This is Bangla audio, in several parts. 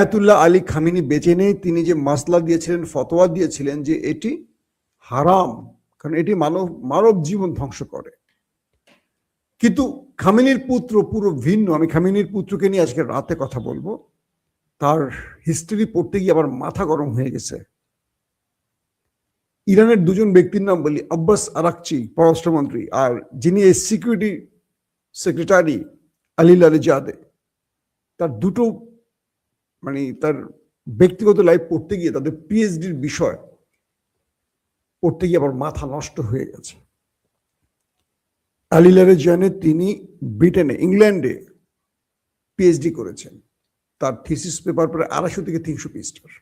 আয়াতুল্লাহ আলী খামেনি বেঁচে নেই, তিনি যে মাসলা দিয়েছিলেন, ফতোয়া দিয়েছিলেন যে এটি হারাম, কারণ এটি মানব জীবন ধ্বংস করে। কিন্তু খামেনির পুত্র পুরো ভিন্ন। আমি খামেনির পুত্রকে নিয়ে আজকে রাতে কথা বলবো। তার হিস্ট্রি পড়তে গিয়ে আবার মাথা গরম হয়ে গেছে। ইরানের দুজন ব্যক্তির নাম বলি, আব্বাস আরাকচি পররাষ্ট্রমন্ত্রী, আর যিনি এই সিকিউরিটি সেক্রেটারি আলী লারিজাদে। তার দুটো তার ব্যক্তিগত লাইফ পড়তে গিয়ে, তাদের পিএইচডির বিষয় পড়তে গিয়ে আবার মাথা নষ্ট হয়ে গেছে। আলী লারিজাদে তিনি ব্রিটেনে, ইংল্যান্ডে পিএইচডি করেছেন। তার থিসিস পেপার প্রায় 250 থেকে 300 পৃষ্ঠার।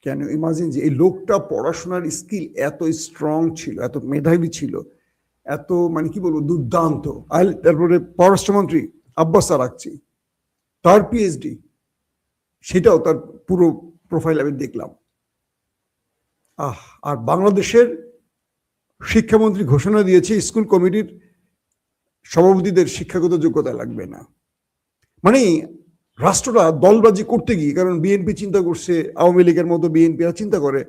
কেন ইমাজিন যে এই লোকটা পড়াশোনার স্কিল এত স্ট্রং ছিল, এত মেধাবী ছিল, এত কি বলবো দুর্দান্ত। তারপরে পররাষ্ট্রমন্ত্রী আব্বাস আরাকচি, তার পিএইচডি, সেটাও তার পুরো প্রোফাইল আমি দেখলাম। আর বাংলাদেশের শিক্ষামন্ত্রী ঘোষণা দিয়েছে স্কুল কমিটির সভাপতিদের শিক্ষাগত যোগ্যতা লাগবে না। রাষ্ট্রটা দলবাজি করতে গিয়ে, কারণ বিএনপি চিন্তা করছে, আওয়ামী লীগের মতো বিএনপিরা চিন্তা করে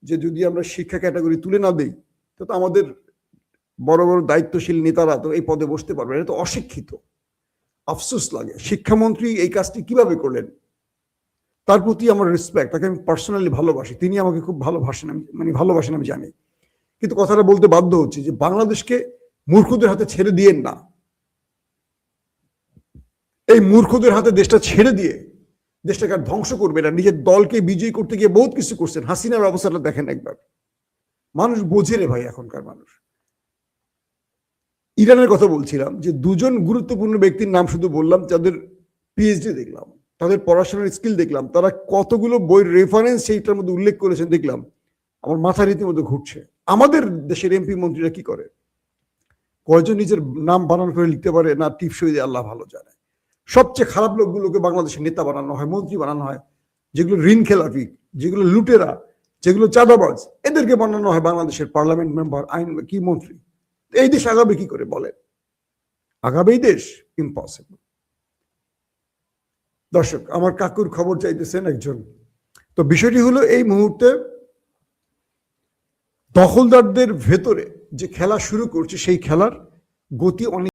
যে যদি আমরা শিক্ষা ক্যাটাগরি তুলে না দেই তো আমাদের বড় বড় দায়িত্বশীল নেতারা তো এই পদে বসতে পারবে। এটা তো অশিক্ষিত। আফসোস লাগে শিক্ষামন্ত্রী এই কাজটি কিভাবে করলেন। তার প্রতি আমার রেসপেক্ট, তাকে আমি পার্সোনালি ভালোবাসি, তিনি আমাকে খুব ভালোবাসেন, ভালোবাসেন আমি জানি। কিন্তু কথাটা বলতে বাধ্য হচ্ছে যে বাংলাদেশকে মূর্খদের হাতে ছেড়ে দিয়েন না। এই মূর্খদের হাতে দেশটা ছেড়ে দিয়ে দেশটাকে আর ধ্বংস করবে না। নিজের দলকে বিজয়ী করতে গিয়ে বহুত কিছু করছেন। হাসিনার অবস্থাটা দেখেন একবার। মানুষ বোঝে রে ভাই, এখনকার মানুষ। ইরানের কথা বলছিলাম যে দুজন গুরুত্বপূর্ণ ব্যক্তির নাম শুধু বললাম, যাদের পিএইচডি দেখলাম, তাদের পড়াশোনার স্কিল দেখলাম, তারা কতগুলো বই রেফারেন্স সেইটার মধ্যে উল্লেখ করেছেন দেখলাম, আমার মাথা রীতিমতো ঘুরছে। আমাদের দেশের এমপি মন্ত্রীরা কি করে? কয়জন নিজের নাম বানান করে লিখতে পারে না টিপসই দিয়ে আল্লাহ ভালো জানে। সবচেয়ে খারাপ লোকগুলোকে বাংলাদেশের নেতা বানানো হয়, মন্ত্রী বানানো হয়। যেগুলো ঋণ খেলাপি, যেগুলো লুটেরা, যেগুলো চাঁদাবাজ, এদেরকে বানানো হয় বাংলাদেশের পার্লামেন্ট মেম্বার, আইন কি মন্ত্রী। এই দেশ আগাবে কি করে বলে? আগাবে এই দেশ? ইম্পসিবল। দর্শক, আমার কাকুর খবর চাইতেছেন একজন। তো বিষয়টি হলো, এই মুহূর্তে দখলদারদের ভেতরে যে খেলা শুরু করছে, সেই খেলার গতি অনেক